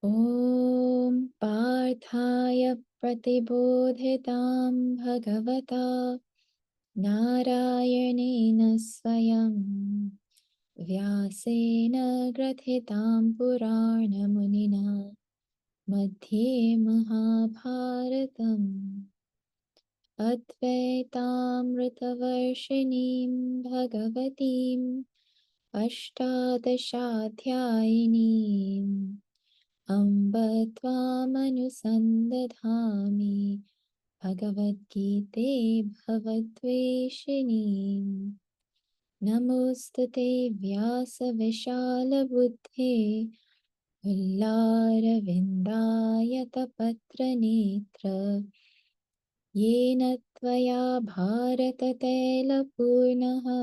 Om Parthaya Pratibodhitam Bhagavata Narayanena Swayam Vyasena Grathitam Purana Munina Madhye Mahabharatam Advaitaamritavarshiniം Bhagavatim Ashtadashaധ്യായിനീം Amba Tvamanusandathami Bhagavad Gite Bhavatveshini Namostate Vyasa Vishala Buddhe Villaravindaya Tapatra Netra Yena Tvaya Bharata Tela Purnaha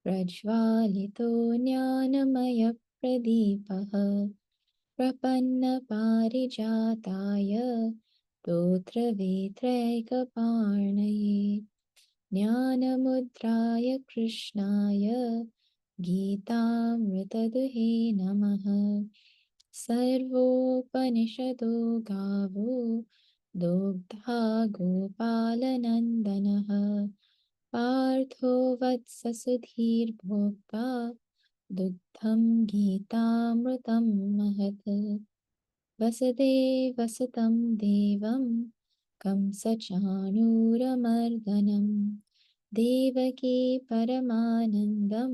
Prajvalito Jnanamaya Pradipaha Prapanna Parijataya Totra Vitraikaparnaye Jnanamudraya Krishnaya Gita-mritaduhe Namaha Sarvopanishado Gavo Dogdha Gopalanandanaha Partho Vatsasudhir Bhokta Dugdham Gita-mritam Mahat Vasade Vasatam Devam Kamsachanuramardanam Devaki Paramanandam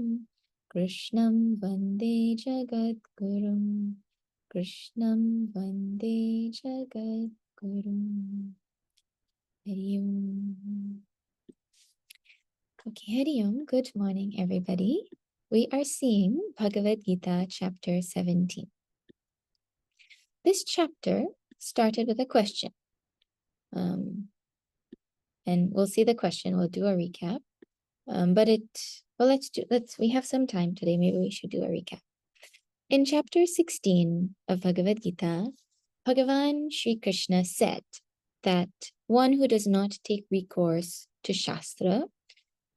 Krishnam Vande Jagadgurum Krishnam Vande Jagadgurum Hari Om. Okay, Hari Om. Good morning, everybody. We are seeing Bhagavad Gita chapter 17. This chapter started with a question. And we'll see the question, we'll do a recap. We have some time today, maybe we should do a recap. In chapter 16 of Bhagavad Gita, Bhagavan Sri Krishna said that one who does not take recourse to Shastra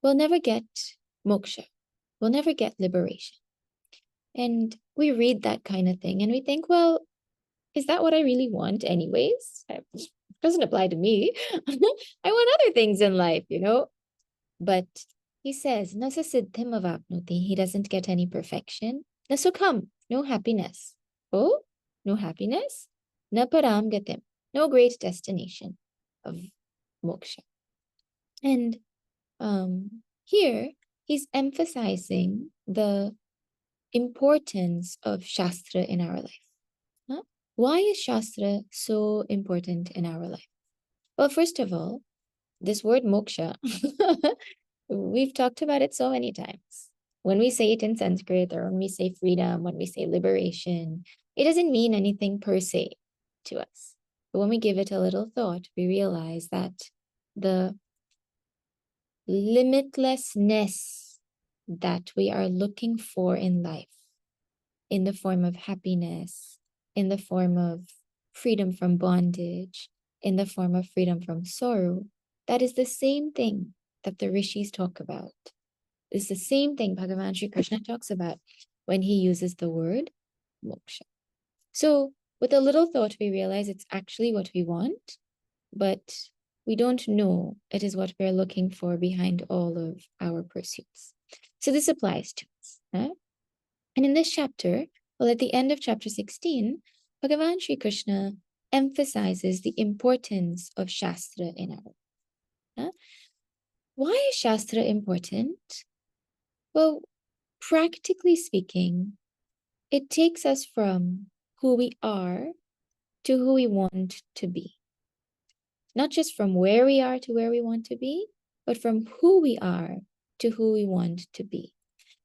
will never get moksha, will never get liberation. And we read that kind of thing and we think, well, is that what I really want anyways? It doesn't apply to me. I want other things in life, But he says, Nasa siddhim avapnoti, he doesn't get any perfection. Na sukham, no happiness. Oh, no happiness. Na param gatim, no great destination of moksha. And here he's emphasizing the importance of Shastra in our life. Huh? Why is Shastra so important in our life? Well, first of all, this word moksha, we've talked about it so many times. When we say it in Sanskrit, or when we say freedom, when we say liberation, it doesn't mean anything per se to us. But when we give it a little thought, we realize that the limitlessness that we are looking for in life, in the form of happiness, in the form of freedom from bondage, in the form of freedom from sorrow, that is the same thing that the rishis talk about. It's the same thing Bhagavan Sri Krishna talks about when he uses the word moksha. So with a little thought, we realize it's actually what we want, but we don't know it is what we're looking for behind all of our pursuits. So this applies to us. Huh? And in this chapter, well, at the end of chapter 16, Bhagavan Sri Krishna emphasizes the importance of Shastra in our life. Huh? Why is Shastra important? Well, practically speaking, it takes us from who we are to who we want to be. Not just from where we are to where we want to be, but from who we are to who we want to be.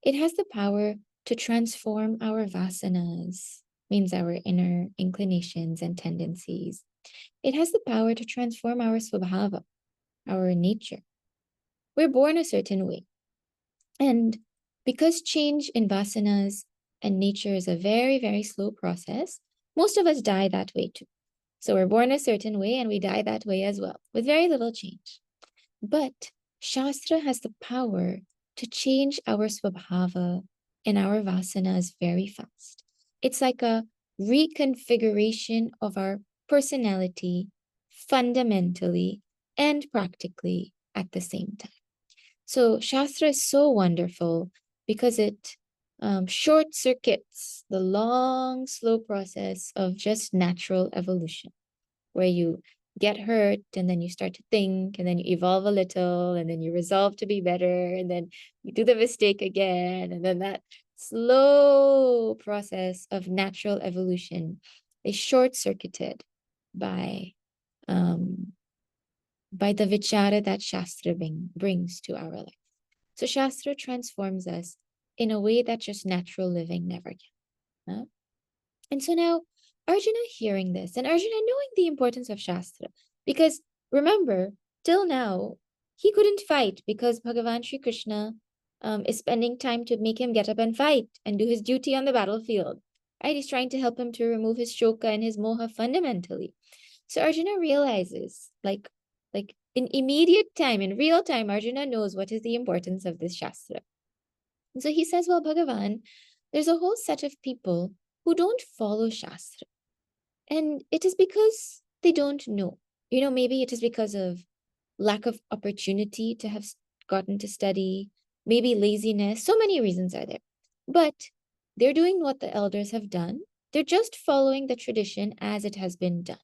It has the power to transform our vasanas, means our inner inclinations and tendencies. It has the power to transform our swabhava, our nature. We're born a certain way. And because change in vasanas and nature is a very, very slow process, most of us die that way too. So we're born a certain way and we die that way as well, with very little change. But Shastra has the power to change our swabhava and our vasanas very fast. It's like a reconfiguration of our personality fundamentally and practically at the same time. So Shastra is so wonderful because it short circuits the long, slow process of just natural evolution, where you get hurt and then you start to think and then you evolve a little and then you resolve to be better and then you do the mistake again. And then that slow process of natural evolution is short circuited by the vichara that Shastra brings to our life. So Shastra transforms us in a way that just natural living never can. Huh? And so now Arjuna hearing this and Arjuna knowing the importance of Shastra, because remember, till now, he couldn't fight because Bhagavan Sri Krishna is spending time to make him get up and fight and do his duty on the battlefield. Right? He's trying to help him to remove his shoka and his moha fundamentally. So Arjuna realizes, like in immediate time, in real time, Arjuna knows what is the importance of this Shastra. And so he says, well, Bhagavan, there's a whole set of people who don't follow Shastra. And it is because they don't know. Maybe it is because of lack of opportunity to have gotten to study, maybe laziness. So many reasons are there. But they're doing what the elders have done. They're just following the tradition as it has been done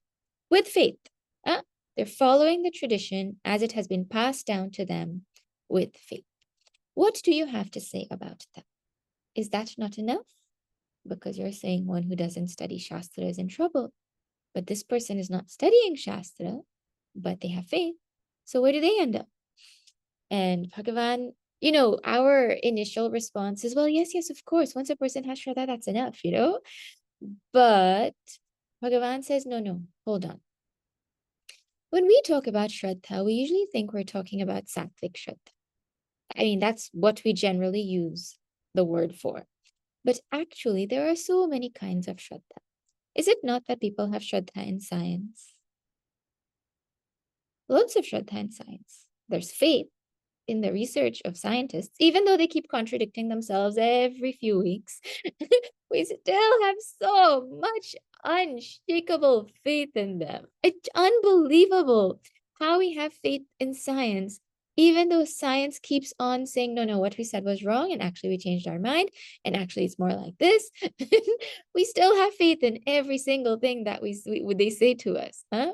with faith. They're following the tradition as it has been passed down to them with faith. What do you have to say about that? Is that not enough? Because you're saying one who doesn't study Shastra is in trouble. But this person is not studying Shastra, but they have faith. So where do they end up? And Bhagavan, our initial response is, well, yes, of course. Once a person has Shraddha, that's enough, But Bhagavan says, no, hold on. When we talk about Shraddha, we usually think we're talking about Sattvic Shraddha. I mean, that's what we generally use the word for. But actually, there are so many kinds of Shraddha. Is it not that people have Shraddha in science? Lots of Shraddha in science. There's faith in the research of scientists, even though they keep contradicting themselves every few weeks. We still have so much unshakable faith in them. It's unbelievable how we have faith in science, even though science keeps on saying, no, what we said was wrong, and actually we changed our mind, and actually it's more like this. We still have faith in every single thing that they say to us. Huh?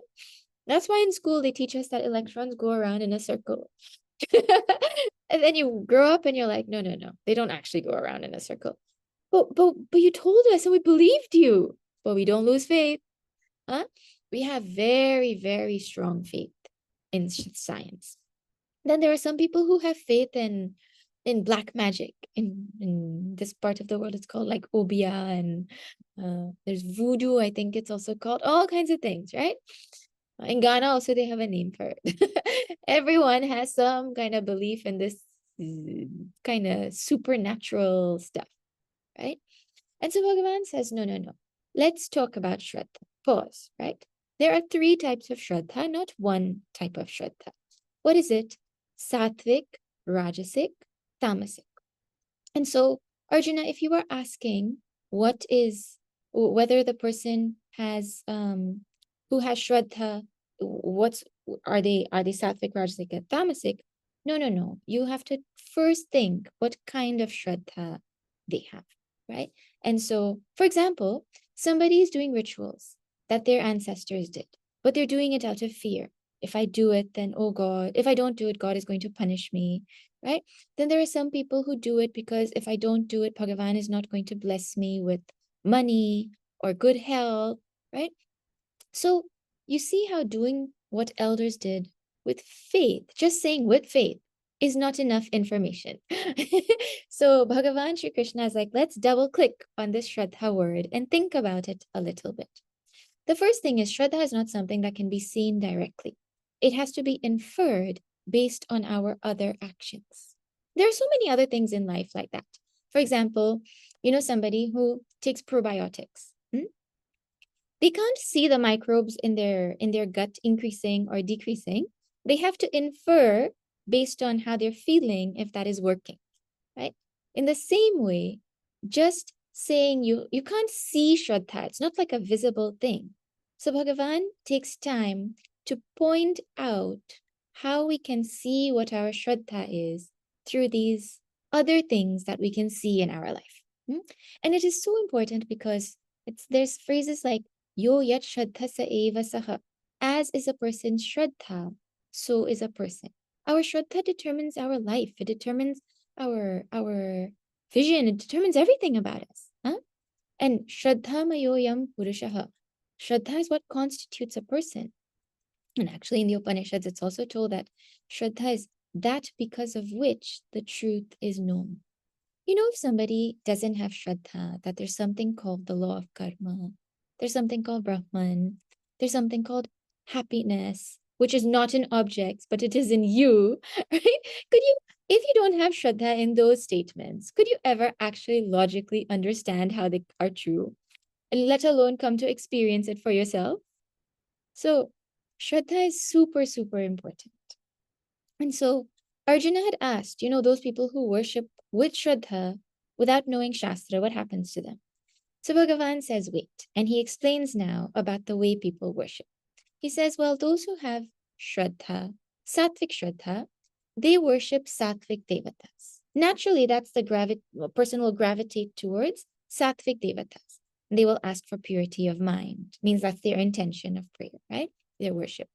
That's why in school they teach us that electrons go around in a circle. And then you grow up and you're like, no, they don't actually go around in a circle. But you told us and we believed you. But we don't lose faith. Huh? We have very, very strong faith in science. Then there are some people who have faith in black magic. In this part of the world, it's called like Obia, and there's voodoo, I think it's also called, all kinds of things, right? In Ghana also they have a name for it. Everyone has some kind of belief in this kind of supernatural stuff, right? And so Bhagavan says, no. Let's talk about Shraddha. Pause, right? There are 3 types of Shraddha, not one type of Shraddha. What is it? Sattvic, Rajasic, Tamasic. And so, Arjuna, if you were asking whether the person has who has Shraddha, are they Sattvic, Rajasic, and Tamasic? No. You have to first think what kind of Shraddha they have, right? And so, for example, somebody is doing rituals that their ancestors did, but they're doing it out of fear. If I do it, then, oh God, if I don't do it, God is going to punish me, right? Then there are some people who do it because if I don't do it, Bhagavan is not going to bless me with money or good health, right? So you see how doing what elders did with faith, just saying with faith, is not enough information. So Bhagavan Sri Krishna is like, let's double click on this Shraddha word and think about it a little bit. The first thing is Shraddha is not something that can be seen directly. It has to be inferred based on our other actions. There are so many other things in life like that. For example, somebody who takes probiotics. They can't see the microbes in their gut increasing or decreasing. They have to infer based on how they're feeling if that is working, right? In the same way, just saying you can't see Shraddha. It's not like a visible thing. So Bhagavan takes time to point out how we can see what our Shraddha is through these other things that we can see in our life. And it is so important because there's phrases like Yo yat Shraddha sa eva saha. As is a person's Shraddha, so is a person. Our Shraddha determines our life. It determines our vision. It determines everything about us. And Shraddha mayoyam purushaha. Shraddha is what constitutes a person. And actually in the Upanishads, it's also told that Shraddha is that because of which the truth is known. If somebody doesn't have Shraddha, that there's something called the law of karma, there's something called Brahman, there's something called happiness, which is not in objects, but it is in you, right? If you don't have Shraddha in those statements, could you ever actually logically understand how they are true? And let alone come to experience it for yourself? So Shraddha is super, super important. And so Arjuna had asked, those people who worship with Shraddha without knowing Shastra, what happens to them? So Bhagavan says, wait. And he explains now about the way people worship. He says, well, those who have Shraddha, Sattvic Shraddha, they worship Sattvic Devatas. Naturally, that's the person will gravitate towards Sattvic Devatas. And they will ask for purity of mind. Means that's their intention of prayer, right? Their worship.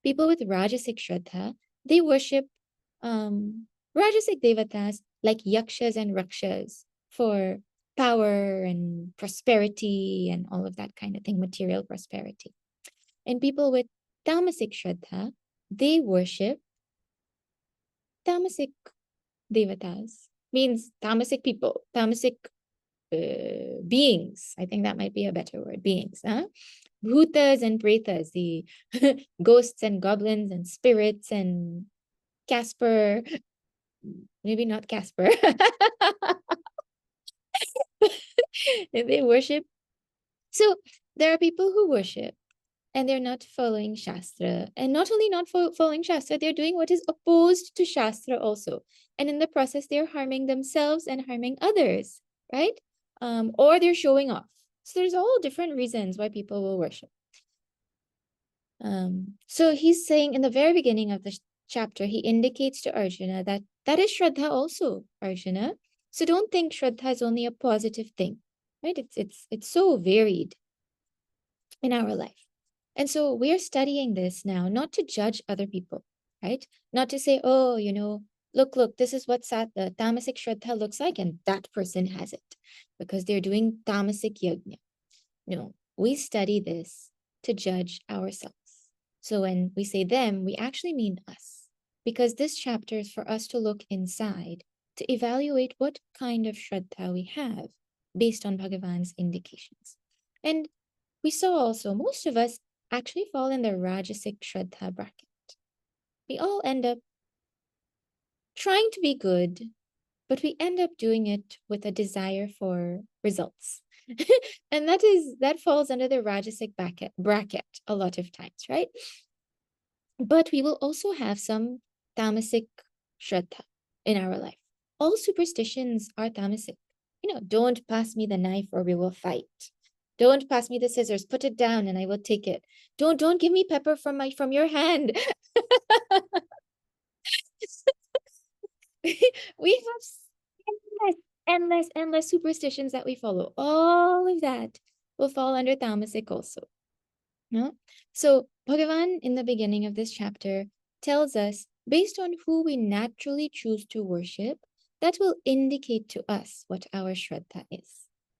People with Rajasic Shraddha, they worship Rajasic Devatas like Yakshas and Rakshas for power and prosperity and all of that kind of thing, material prosperity. And people with Tamasic Shraddha, they worship Tamasic Devatas, means Tamasic people, Tamasic beings. I think that might be a better word, beings. Bhutas and Pretas, the ghosts and goblins and spirits and Casper, maybe not Casper. They worship. So there are people who worship and they're not following Shastra. And not only not following Shastra, they're doing what is opposed to Shastra also. And in the process, they're harming themselves and harming others, right? Or they're showing off. So there's all different reasons why people will worship. So he's saying in the very beginning of the chapter, he indicates to Arjuna that is Shraddha also, Arjuna. So don't think Shraddha is only a positive thing, right? It's so varied in our life. And so we're studying this now, not to judge other people, right? Not to say, oh, look, this is what the Tamasic Shraddha looks like, and that person has it because they're doing Tamasic Yajna. No, we study this to judge ourselves. So when we say them, we actually mean us, because this chapter is for us to look inside to evaluate what kind of Shraddha we have based on Bhagavan's indications. And we saw also most of us actually fall in the Rajasic Shraddha bracket. We all end up trying to be good, but we end up doing it with a desire for results. And that falls under the Rajasic bracket a lot of times, right? But we will also have some Tamasic Shraddha in our life. All superstitions are Tamasic. Don't pass me the knife or we will fight. Don't pass me the scissors. Put it down and I will take it. Don't give me pepper from your hand. We have endless superstitions that we follow. All of that will fall under Tamasic also. No? So Bhagavan in the beginning of this chapter tells us, based on who we naturally choose to worship, that will indicate to us what our Shraddha is,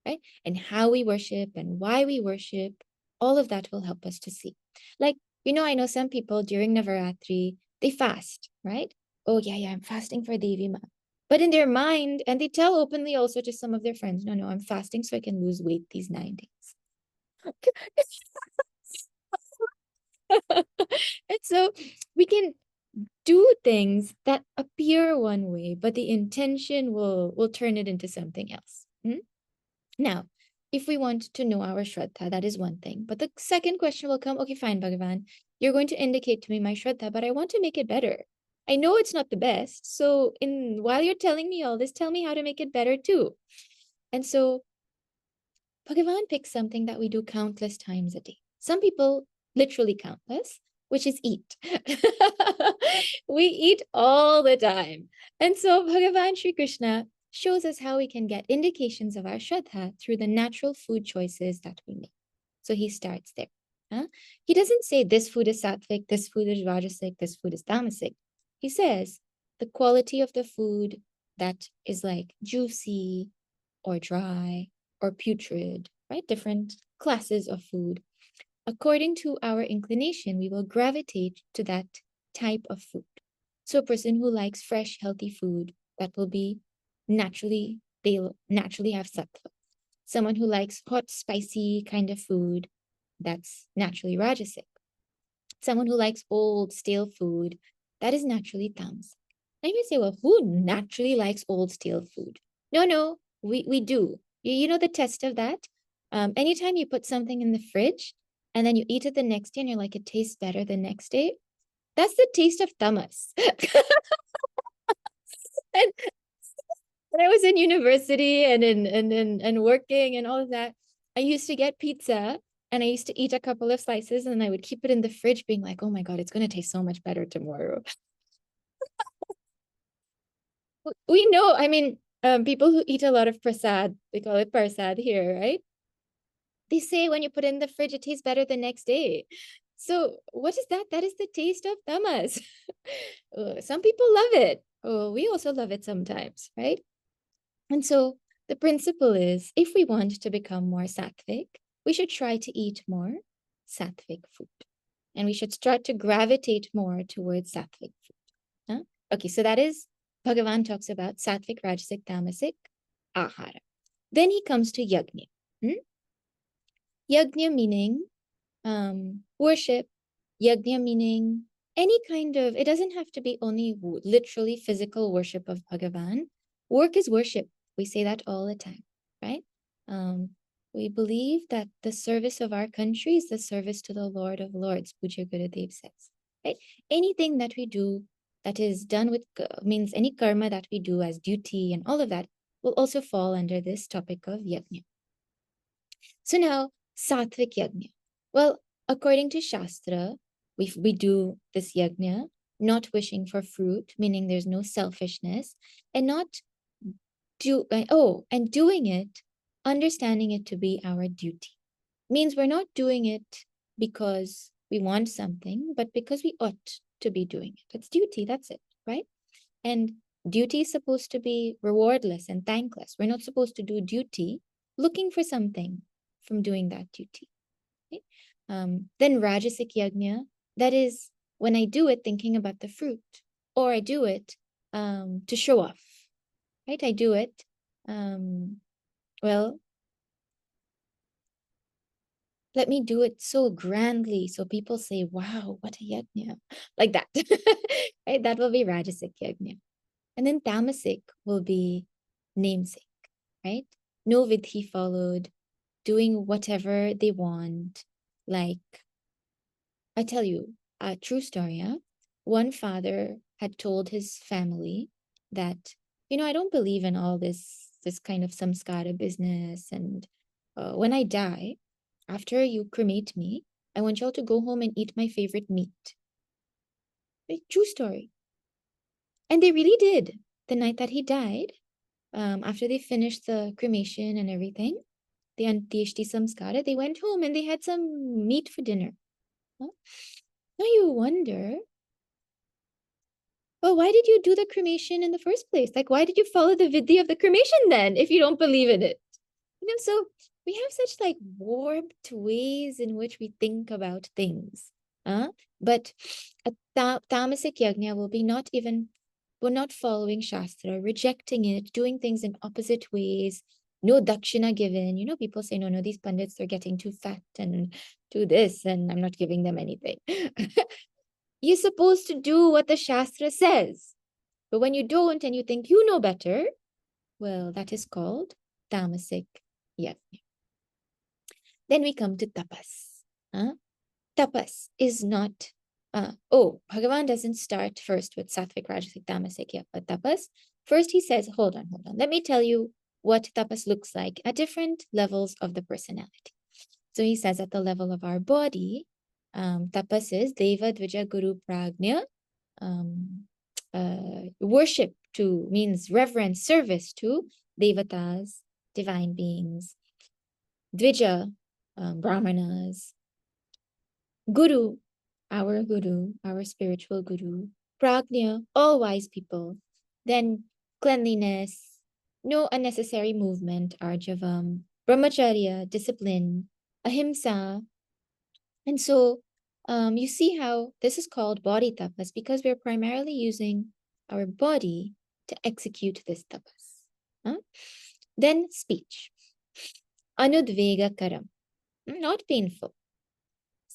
right? And how we worship and why we worship, all of that will help us to see. Like, I know some people during Navaratri, they fast, right? Oh, yeah, I'm fasting for Devi Ma. But in their mind, and they tell openly also to some of their friends, no, I'm fasting so I can lose weight these 9 days. And so we can do things that appear one way, but the intention will turn it into something else. Now, if we want to know our Shraddha, that is one thing. But the second question will come, okay, fine, Bhagavan, you're going to indicate to me my Shraddha, but I want to make it better. I know it's not the best. So while you're telling me all this, tell me how to make it better too. And so Bhagavan picks something that we do countless times a day. Some people literally countless, which is eat. We eat all the time. And so Bhagavan Sri Krishna shows us how we can get indications of our Shraddha through the natural food choices that we make. So he starts there. He doesn't say this food is sattvic, this food is rajasic, this food is tamasic. He says the quality of the food that is like juicy or dry or putrid, right? Different classes of food. According to our inclination, we will gravitate to that type of food. So a person who likes fresh, healthy food, that will be naturally, they'll naturally have sattva. Someone who likes hot, spicy kind of food, that's naturally rajasic. Someone who likes old, stale food, that is naturally tamas. Now you may say, well, who naturally likes old, stale food? No, we do. You know the test of that? Anytime you put something in the fridge and then you eat it the next day and you're like, it tastes better the next day, that's the taste of tamas. And when I was in university and working and all of that, I used to get pizza and I used to eat a couple of slices and I would keep it in the fridge being like, oh my God, it's going to taste so much better tomorrow. We know, I mean, people who eat a lot of prasad, they call it prasad here, right? They say when you put it in the fridge, it tastes better the next day. So what is that? That is the taste of tamas. Some people love it. Oh, we also love it sometimes, right? And so the principle is, if we want to become more sattvic, we should try to eat more sattvic food. And we should start to gravitate more towards sattvic food. Huh? Okay, so that is, Bhagavan talks about sattvic, rajasic, tamasic, ahara. Then he comes to yajna. Yajna meaning worship, yajna meaning any kind of, it doesn't have to be only literally physical worship of Bhagavan. Work is worship. We say that all the time, right? We believe that the service of our country is the service to the Lord of Lords, Puja Gurudev says, right? Anything that we do that is done with, means any karma that we do as duty and all of that will also fall under this topic of yajna. So now, sattvic yajna. Well, according to Shastra, we do this yajna, not wishing for fruit, meaning there's no selfishness, and not and doing it, understanding it to be our duty. Means we're not doing it because we want something, but because we ought to be doing it. It's duty, that's it, right? And duty is supposed to be rewardless and thankless. We're not supposed to do duty looking for something from doing that duty. Okay? Then rajasic yajna, that is when I do it thinking about the fruit, or I do it to show off, right? I do it, well, let me do it so grandly so people say, wow, what a yajna, like that, right? That will be rajasic yajna. And then tamasic will be namesake, right? No vidhi followed, doing whatever they want. Like, I tell you a true story. One father had told his family that, I don't believe in all this kind of samskara business. And when I die, after you cremate me, I want y'all to go home and eat my favorite meat. True story. And they really did. The night that he died, after they finished the cremation and everything, the Antyeshti Samskara, they went home and they had some meat for dinner. Huh? Now you wonder, well, why did you do the cremation in the first place? Like, why did you follow the vidhi of the cremation then, if you don't believe in it? So we have such like warped ways in which we think about things. But a tamasic yajna will be we're not following Shastra, rejecting it, doing things in opposite ways, no dakshina given. People say, no, these pandits are getting too fat and do this, and I'm not giving them anything. You're supposed to do what the Shastra says. But when you don't and you think you know better, well, that is called tamasic yajna. Then we come to tapas. Tapas is not, Bhagavan doesn't start first with sattvic, rajasic, tamasic, but tapas. First he says, hold on. Let me tell you what tapas looks like at different levels of the personality. So he says at the level of our body, tapas is Deva Dvija Guru Pragnya. Worship to means reverence, service to devatas, divine beings, Dvija, brahmanas, Guru, our spiritual Guru, Pragnya, all wise people, then cleanliness, no unnecessary movement, Arjavam, Brahmacharya, discipline, Ahimsa. And so you see how this is called body tapas because we're primarily using our body to execute this tapas. Huh? Then speech. Anudvega karam, not painful.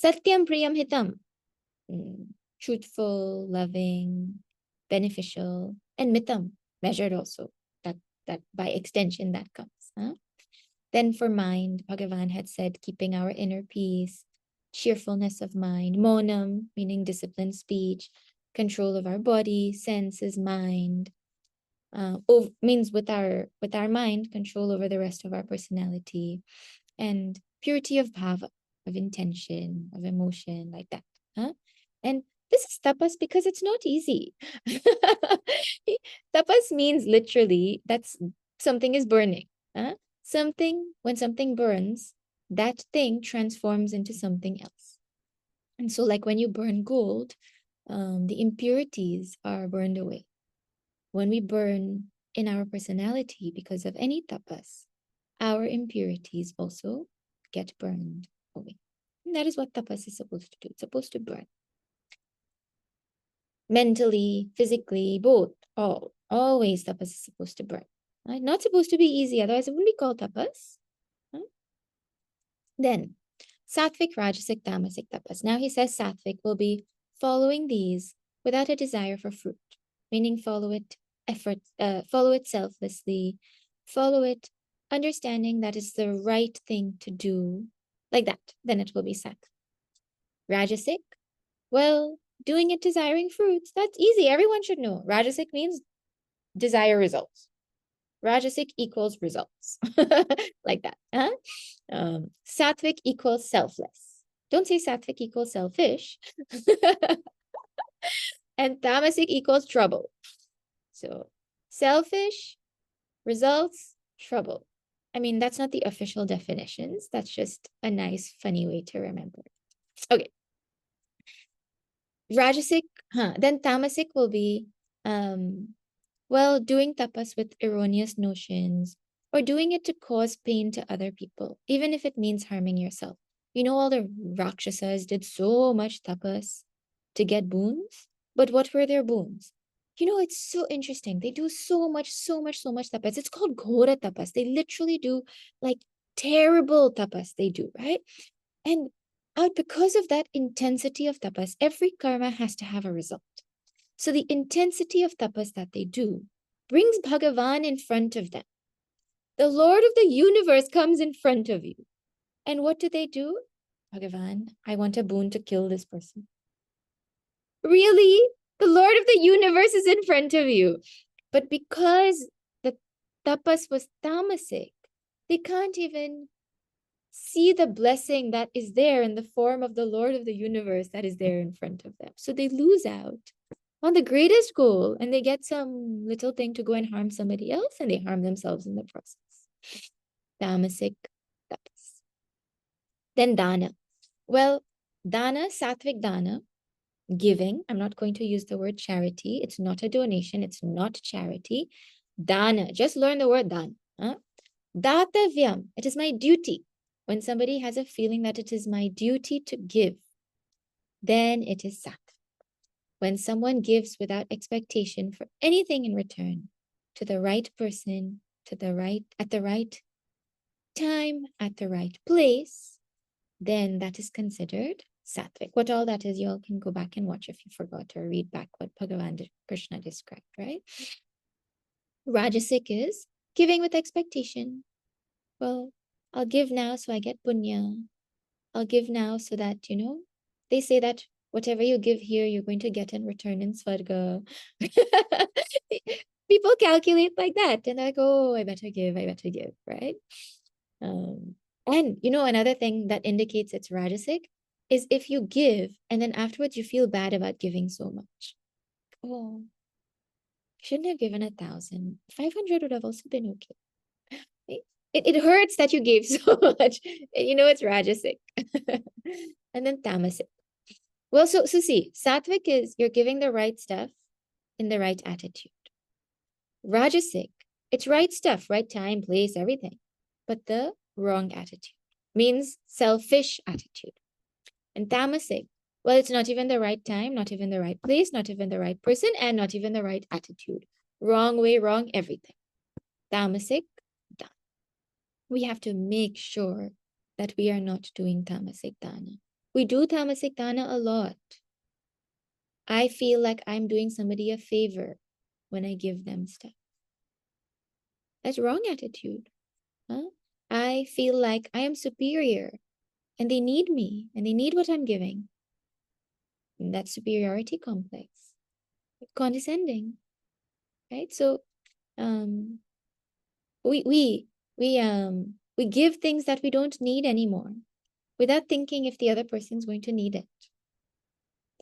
Satyam priyam hitam, truthful, loving, beneficial, and mitam, measured also. That by extension that comes. Huh? Then for mind, Bhagavan had said, keeping our inner peace, cheerfulness of mind, monam, meaning disciplined speech, control of our body, senses, mind, means with our mind, control over the rest of our personality, and purity of bhava, of intention, of emotion, like that. Huh? And this is tapas because it's not easy. Tapas means literally that's something is burning. Huh? When something burns, that thing transforms into something else. And so like when you burn gold, the impurities are burned away. When we burn in our personality because of any tapas, our impurities also get burned away. And that is what tapas is supposed to do. It's supposed to burn. Mentally, physically, both, always tapas is supposed to burn. Right? Not supposed to be easy, otherwise it wouldn't be called tapas. Huh? Then, sattvic, rajasic, tamasic tapas. Now he says sattvic will be following these without a desire for fruit, meaning follow it selflessly, follow it understanding that it's the right thing to do, like that, then it will be sattvic. Rajasic, well, doing it desiring fruits, that's easy. Everyone should know. Rajasic means desire results. Rajasic equals results, like that. Huh? Sattvic equals selfless. Don't say sattvic equals selfish. And tamasic equals trouble. So selfish, results, trouble. I mean, that's not the official definitions. That's just a nice, funny way to remember. Okay. Rajasic, then tamasic will be, doing tapas with erroneous notions or doing it to cause pain to other people, even if it means harming yourself. You know, all the Rakshasas did so much tapas to get boons, but what were their boons? You know, it's so interesting. They do so much tapas. It's called Ghora tapas. They literally do like terrible tapas they do, right? And because of that intensity of tapas, every karma has to have a result. So the intensity of tapas that they do brings Bhagavan in front of them. The Lord of the universe comes in front of you. And what do? Bhagavan, I want a boon to kill this person. Really? The Lord of the universe is in front of you. But because the tapas was tamasic, they can't even see the blessing that is there in the form of the Lord of the universe that is there in front of them. So they lose out on the greatest goal and they get some little thing to go and harm somebody else and they harm themselves in the process. Tamasic tapas. Then dana. Well, dana, sattvic dana, giving. I'm not going to use the word charity. It's not a donation. It's not charity. Dana. Just learn the word dana. Huh? Datavyam. It is my duty. When somebody has a feeling that it is my duty to give, then it is sattvic. When someone gives without expectation for anything in return to the right person, at the right time, at the right place, then that is considered sattvic. What all that is, you all can go back and watch if you forgot or read back what Bhagavan Krishna described, right? Rajasic is giving with expectation. Well, I'll give now so I get punya. I'll give now so that, they say that whatever you give here, you're going to get in return in Swarga. People calculate like that. And they're like, oh, I better give, right? And another thing that indicates it's rajasic is if you give and then afterwards you feel bad about giving so much. Oh, shouldn't have given 1,000. 500 would have also been okay. It hurts that you gave so much. It's rajasic. And then tamasic. Well, so see, sattvic is you're giving the right stuff in the right attitude. Rajasic, it's right stuff, right time, place, everything, but the wrong attitude. Means selfish attitude. And tamasic, well, it's not even the right time, not even the right place, not even the right person, and not even the right attitude. Wrong way, wrong everything. Tamasic, done. We have to make sure that we are not doing tamasic dana. We do tamasic dana a lot. I feel like I'm doing somebody a favor when I give them stuff. That's wrong attitude. Huh? I feel like I am superior and they need me and they need what I'm giving. And that's superiority complex. Condescending. Right? So we give things that we don't need anymore without thinking if the other person's going to need it.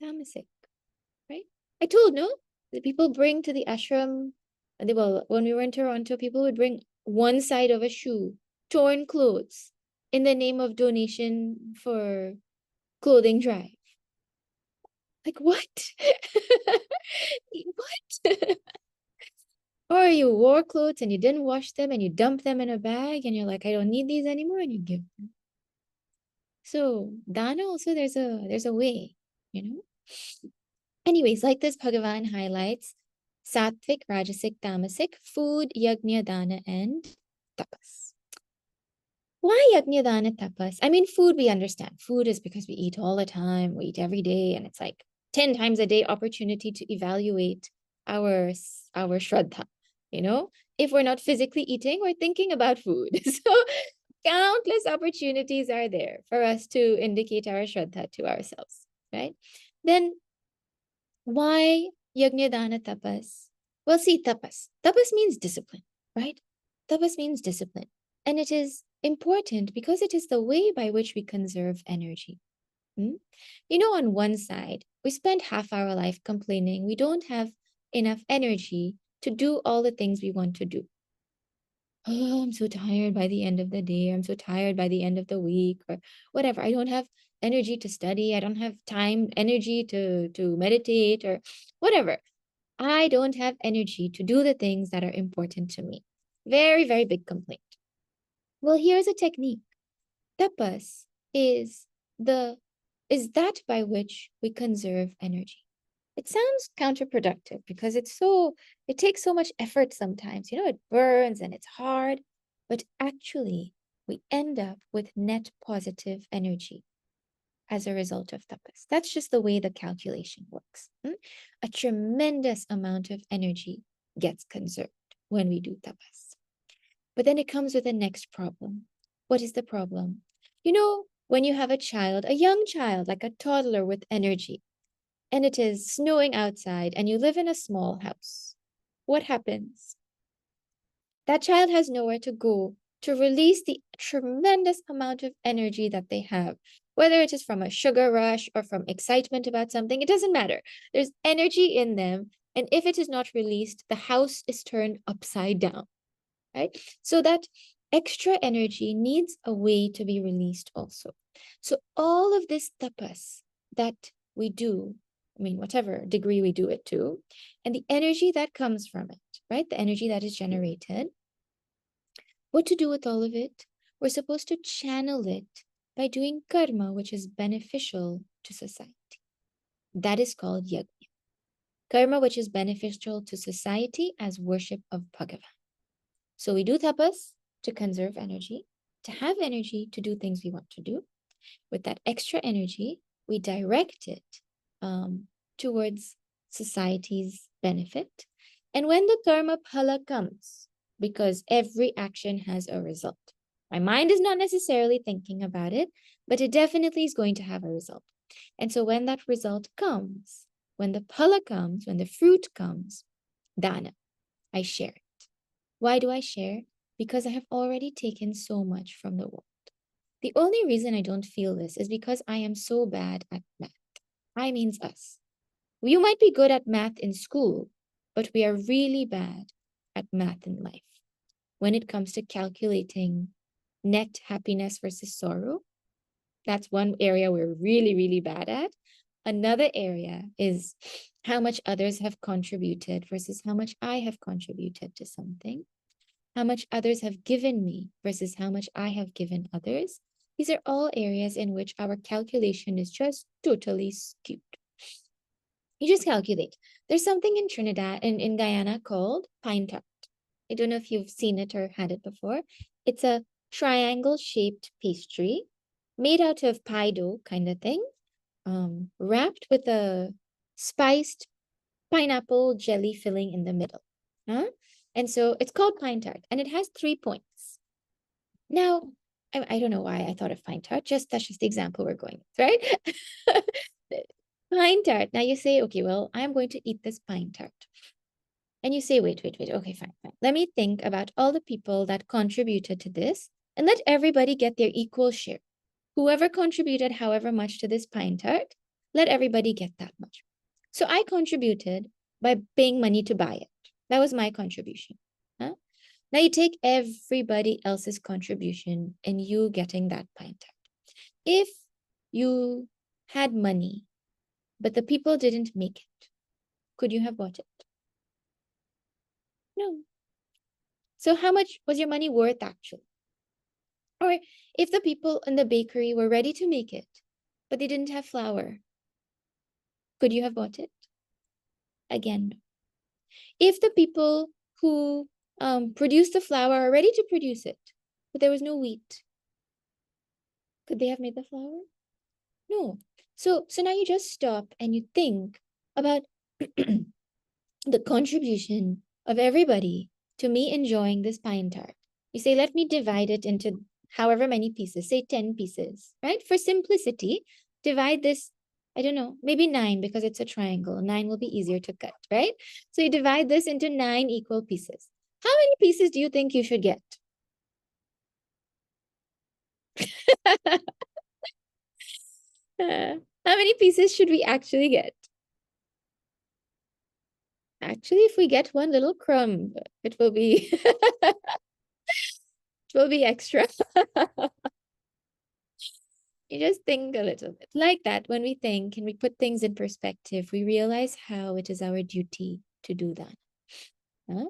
Tamasic. Right? I told, no? The people bring to the ashram, well, when we were in Toronto, people would bring one side of a shoe, torn clothes, in the name of donation for clothing drive. Like, what? What? Or you wore clothes and you didn't wash them and you dump them in a bag and you're like, I don't need these anymore, and you give them. So dana also, there's a way, Anyways, like this, Bhagavan highlights sattvic, rajasic, tamasic, food, yajna, dana, and tapas. Why yajna, dana, tapas? I mean, food we understand. Food is because we eat all the time, we eat every day, and it's like 10 times a day opportunity to evaluate our shraddha, If we're not physically eating, we're thinking about food. So countless opportunities are there for us to indicate our shraddha to ourselves, right? Then why yajna, dana, tapas? Well, see, tapas. Tapas means discipline, right? Tapas means discipline. And it is important because it is the way by which we conserve energy. On one side, we spend half our life complaining we don't have enough energy to do all the things we want to do. Oh, I'm so tired by the end of the day. I'm so tired by the end of the week, or whatever. I don't have energy to study. I don't have energy to meditate, or whatever. I don't have energy to do the things that are important to me. Very, very big complaint. Well, here's a technique. Tapas is that by which we conserve energy. It sounds counterproductive because it takes so much effort sometimes. It burns and it's hard, but actually we end up with net positive energy as a result of tapas. That's just the way the calculation works. A tremendous amount of energy gets conserved when we do tapas. But then it comes with the next problem. What is the problem? When you have a young child, like a toddler with energy, and it is snowing outside and you live in a small house, what happens? That child has nowhere to go to release the tremendous amount of energy that they have, whether it is from a sugar rush or from excitement about something, it doesn't matter. There's energy in them. And if it is not released, the house is turned upside down, right? So that extra energy needs a way to be released also. So all of this tapas that we do, whatever degree we do it to, and the energy that comes from it, right? The energy that is generated, what to do with all of it? We're supposed to channel it by doing karma, which is beneficial to society. That is called yajna. Karma, which is beneficial to society as worship of Bhagavan. So we do tapas to conserve energy, to have energy to do things we want to do. With that extra energy, we direct it towards society's benefit. And when the karma phala comes, because every action has a result. My mind is not necessarily thinking about it, but it definitely is going to have a result. And so when that result comes, when the phala comes, when the fruit comes, dana. I share it. Why do I share? Because I have already taken so much from the world. The only reason I don't feel this is because I am so bad at math. I means us. You might be good at math in school, but we are really bad at math in life. When it comes to calculating net happiness versus sorrow, that's one area we're really, really bad at. Another area is how much others have contributed versus how much I have contributed to something. How much others have given me versus how much I have given others. These are all areas in which our calculation is just totally skewed. You just calculate. There's something in Trinidad and in Guyana called pine tart. I don't know if you've seen it or had it before. It's a triangle-shaped pastry made out of pie dough kind of thing, wrapped with a spiced pineapple jelly filling in the middle. Huh? And so it's called pine tart, and it has 3 points. Now, I don't know why I thought of pine tart. That's just the example we're going with, right? Pine tart. Now you say, okay, well, I'm going to eat this pine tart. And you say, wait. Okay, fine. Let me think about all the people that contributed to this and let everybody get their equal share. Whoever contributed however much to this pine tart, let everybody get that much. So I contributed by paying money to buy it. That was my contribution. Huh? Now you take everybody else's contribution and you getting that pine tart. If you had money, but the people didn't make it, could you have bought it? No. So how much was your money worth actually? Or if the people in the bakery were ready to make it, but they didn't have flour, could you have bought it? Again, no. If the people who produced the flour are ready to produce it, but there was no wheat, could they have made the flour? No. So now you just stop and you think about the contribution of everybody to me enjoying this pine tart. You say, let me divide it into however many pieces, say 10 pieces, right? For simplicity, divide this, I don't know, maybe 9 because it's a triangle. 9 will be easier to cut, right? So you divide this into 9 equal pieces. How many pieces do you think you should get? How many pieces should we actually get? Actually, if we get one little crumb, it will be it will be extra. You just think a little bit like that. When we think and we put things in perspective, we realize how it is our duty to do that. Huh?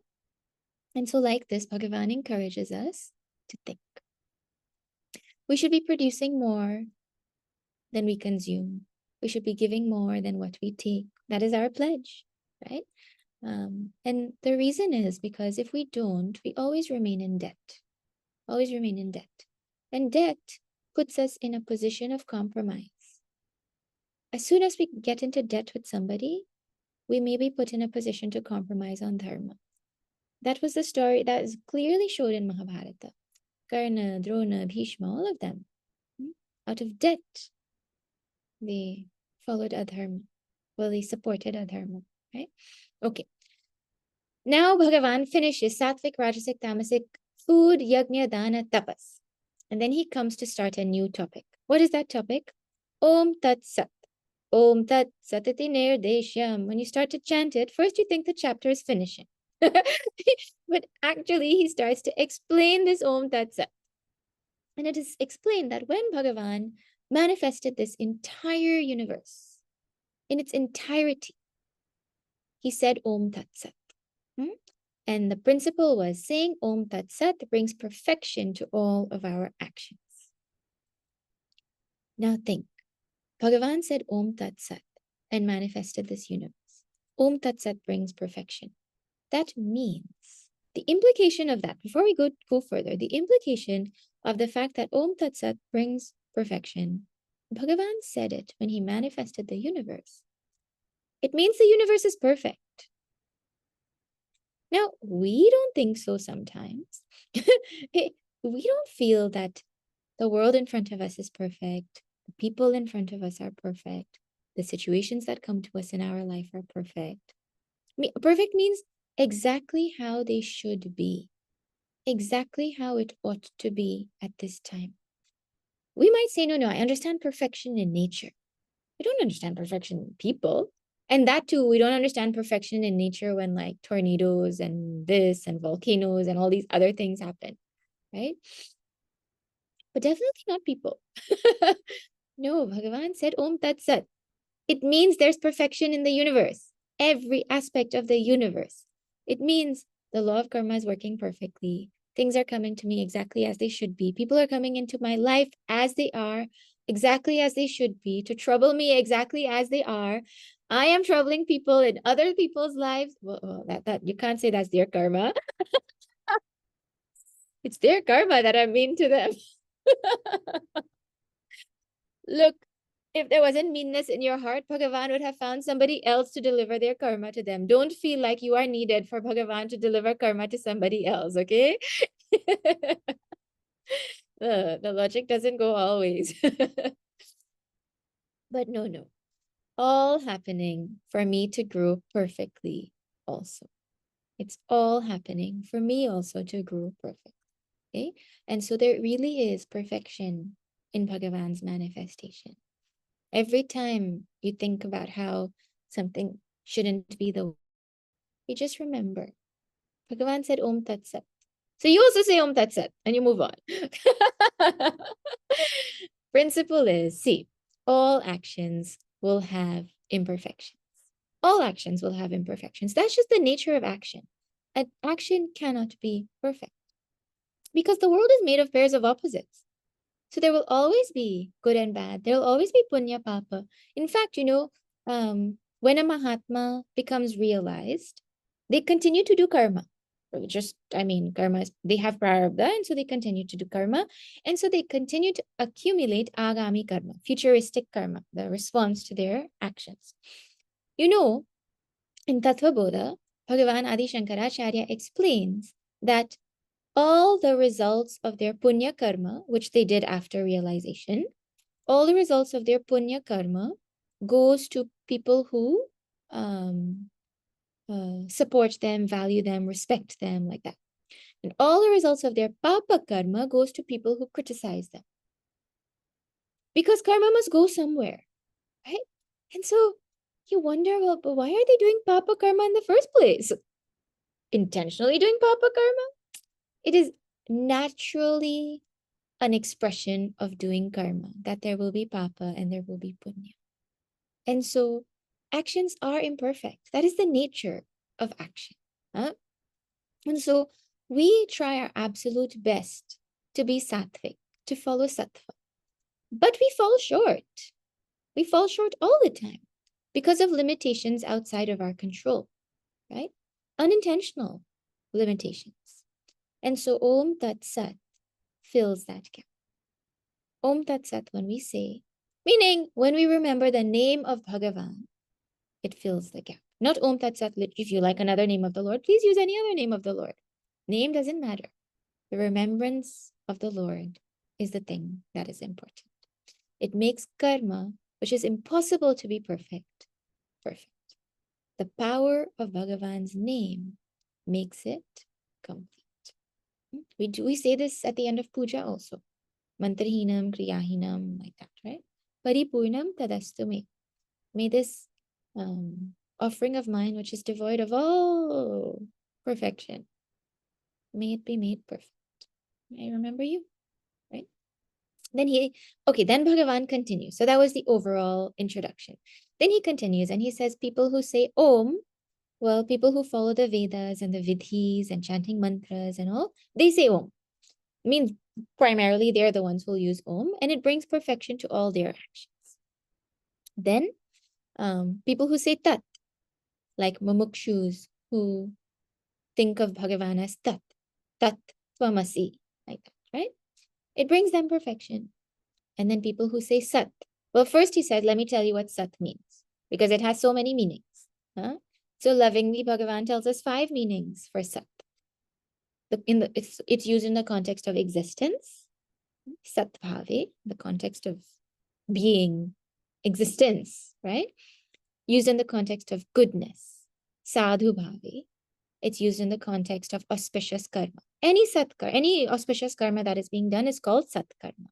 And so like this, Bhagavan encourages us to think. We should be producing more than we consume. We should be giving more than what we take. That is our pledge, right? And the reason is because if we don't, we always remain in debt. Always remain in debt. And debt puts us in a position of compromise. As soon as we get into debt with somebody, we may be put in a position to compromise on dharma. That was the story that is clearly showed in Mahabharata. Karna, Drona, Bhishma, all of them. Out of debt, they followed adharma. Well, they supported adharma, right? Okay. Now Bhagavan finishes Sattvic, Rajasic, Tamasic, food, yajna, dana, tapas. And then he comes to start a new topic. What is that topic? Om Tat Sat. Om Tat Satati Nirdeshyam. When you start to chant it, first you think the chapter is finishing. But actually, he starts to explain this Om Tat Sat. And it is explained that when Bhagavan manifested this entire universe in its entirety, he said Om Tat Sat. And the principle was saying Om Tat Sat brings perfection to all of our actions. Now think, Bhagavan said Om Tat Sat and manifested this universe. Om Tat Sat brings perfection. That means the implication of that, before we go further, the implication of the fact that Om Tat Sat brings perfection, Bhagavan said it when he manifested the universe. It means the universe is perfect. Now, we don't think so sometimes. We don't feel that the world in front of us is perfect. The people in front of us are perfect. The situations that come to us in our life are perfect. Perfect means exactly how they should be, exactly how it ought to be at this time. We might say, no, I understand perfection in nature. We don't understand perfection in people. And that too, we don't understand perfection in nature when like tornadoes and this and volcanoes and all these other things happen, right? But definitely not people. No, Bhagavan said Om Tat Sat. It means there's perfection in the universe, every aspect of the universe. It means the law of karma is working perfectly. Things are coming to me exactly as they should be. People are coming into my life as they are, exactly as they should be, to trouble me exactly as they are. I am troubling people in other people's lives. Well, that you can't say that's their karma. It's their karma that I'm mean to them. Look, if there wasn't meanness in your heart, Bhagavan would have found somebody else to deliver their karma to them. Don't feel like you are needed for Bhagavan to deliver karma to somebody else, okay? The logic doesn't go always. But no. All happening for me to grow perfectly also. It's all happening for me also to grow perfect. Okay? And so there really is perfection in Bhagavan's manifestation. Every time you think about how something shouldn't be the way, you just remember. Bhagavan said Om Tat Sat. So you also say Om Tat Sat and you move on. Principle is, see, all actions will have imperfections. All actions will have imperfections. That's just the nature of action. An action cannot be perfect because the world is made of pairs of opposites. So there will always be good and bad. There will always be punya papa. In fact, when a Mahatma becomes realized, they continue to do karma. Karma, they have prarabdha, and so they continue to do karma. And so they continue to accumulate agami karma, futuristic karma, the response to their actions. In Tattva Bodha, Bhagavan Adi Shankaracharya explains that all the results of their punya karma, which they did after realization, all the results of their punya karma goes to people who support them, value them, respect them, like that. And all the results of their papa karma goes to people who criticize them. Because karma must go somewhere, right? And so you wonder, well, but why are they doing papa karma in the first place? Intentionally doing papa karma? It is naturally an expression of doing karma, that there will be papa and there will be punya. And so actions are imperfect. That is the nature of action. Huh? And so we try our absolute best to be sattvic, to follow sattva. But we fall short. We fall short all the time because of limitations outside of our control, right? Unintentional limitations. And so Om Tat Sat fills that gap. Om Tat Sat, when we say, meaning when we remember the name of Bhagavan, it fills the gap. Not Om Tat Sat. If you like another name of the Lord, please use any other name of the Lord. Name doesn't matter. The remembrance of the Lord is the thing that is important. It makes karma, which is impossible to be perfect, perfect. The power of Bhagavan's name makes it complete. We say this at the end of puja also. Mantrahinam, kriyahinam, like that, right? Paripurnam tadastu me. May this offering of mine, which is devoid of all perfection, may it be made perfect. May I remember you, right? Then Bhagavan continues. So that was the overall introduction. Then he continues and he says, people who say Om, well, people who follow the Vedas and the Vidhis and chanting mantras and all, they say Om. It means primarily they're the ones who will use Om, and it brings perfection to all their actions. Then people who say Tat, like mumukshus who think of Bhagavan as Tat, Tat Tvamasi, like that, right? It brings them perfection. And then people who say Sat. Well, first he said, let me tell you what Sat means, because it has so many meanings. Huh? So lovingly, Bhagavan tells us 5 meanings for Sat. It's used in the context of existence, Sat Bhave, the context of being, existence, right? Used in the context of goodness, Sadhu Bhave, It's used in the context of auspicious karma. Any auspicious karma that is being done is called sat karma.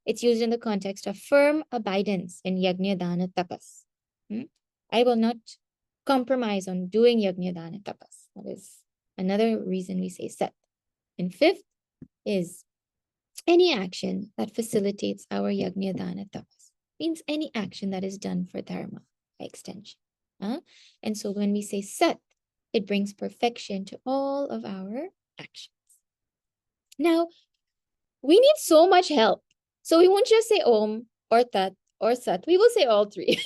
It's used in the context of firm abidance in yajna dana tapas. I will not compromise on doing yajna dana tapas. That is another reason we say sat. And fifth is any action that facilitates our yajna dana tapas. Means any action that is done for dharma by extension. And so when we say sat, it brings perfection to all of our actions. Now, we need so much help. So we won't just say Om or Tat or Sat. We will say all three.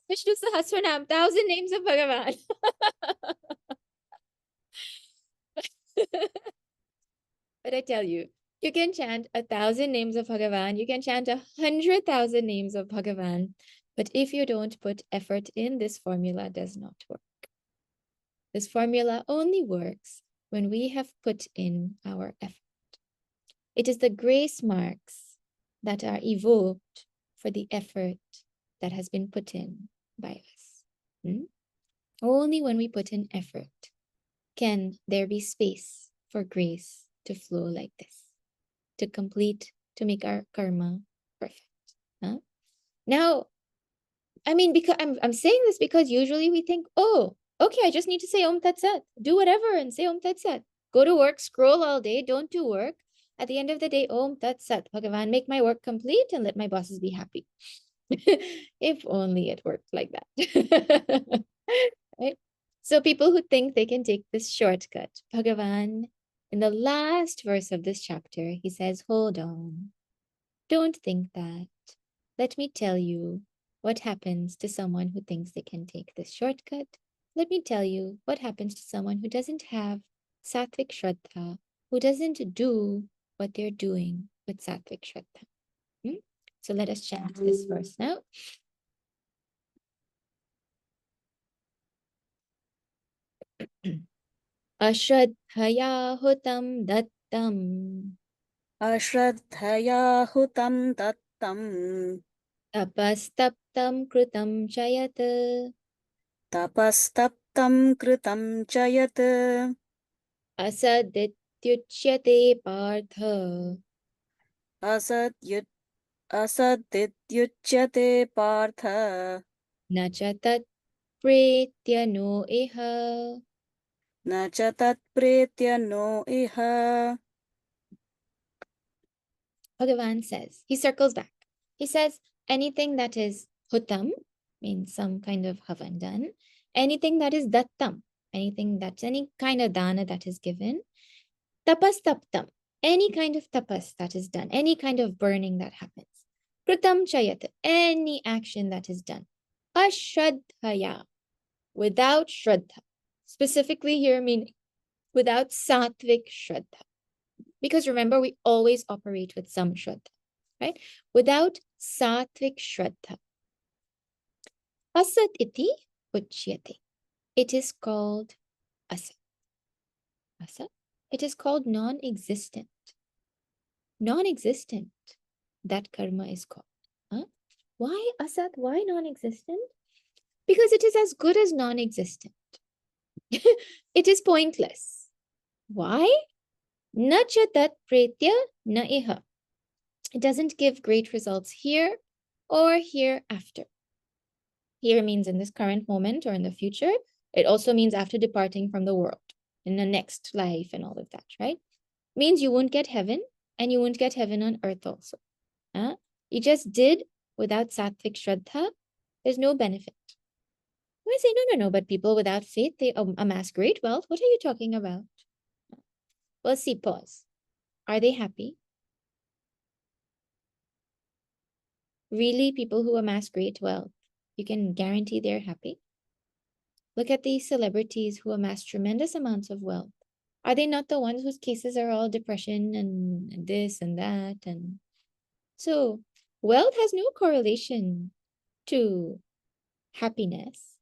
Vishnu Sahasranam, 1,000 names of Bhagavan. But I tell you, you can chant 1,000 names of Bhagavan. You can chant 100,000 names of Bhagavan. But if you don't put effort in, this formula does not work. This formula only works when we have put in our effort. It is the grace marks that are evoked for the effort that has been put in by us. Only when we put in effort can there be space for grace to flow like this, to complete, to make our karma perfect. Now, I mean, because I'm saying this because usually we think, oh, okay, I just need to say Om Tat Sat. Do whatever and say Om Tat Sat. Go to work, scroll all day, don't do work. At the end of the day, Om Tat Sat. Bhagavan, make my work complete and let my bosses be happy. If only it worked like that. Right? So people who think they can take this shortcut, Bhagavan, in the last verse of this chapter, he says, hold on. Don't think that. Let me tell you what happens to someone who thinks they can take this shortcut. Let me tell you what happens to someone who doesn't have sattvic shraddha, who doesn't do what they're doing with sattvic shraddha. So let us chant this verse now. Ashraddhaya hutam dattam अश्रद्धया हुतं दत्तं tapastaptam kritam chayat तपस्तप्तं कृतं च यत् asadityuchyate partha असदित्युच्यते Partha na cha tat pretya no iha. न च तत्प्रेत्य no इह. Bhagavan says, he circles back. He says, anything that is hutam, means some kind of havan done, anything that is dattam, anything that's any kind of dana that is given, tapastaptam, any kind of tapas that is done, any kind of burning that happens, kritam chayat, any action that is done, ashraddhaya, without shraddha, specifically here meaning without sattvic shraddha. Because remember, we always operate with some shraddha, right? Without sattvic shraddha. Asat iti uchyate. It is called asat. Asat. It is called non-existent. Non-existent. That karma is called. Why asat? Why non-existent? Because it is as good as non-existent. It is pointless. Why? Na cha tat pretya na iha. It doesn't give great results here or hereafter. Here means in this current moment or in the future. It also means after departing from the world, in the next life and all of that, right? Means you won't get heaven and you won't get heaven on earth also. You just did without sattvic shraddha. There's no benefit. I say, no, but people without faith, they amass great wealth. What are you talking about? Well, see, pause. Are they happy? Really, people who amass great wealth, you can guarantee they're happy? Look at these celebrities who amass tremendous amounts of wealth. Are they not the ones whose cases are all depression and this and that? And so wealth has no correlation to happiness.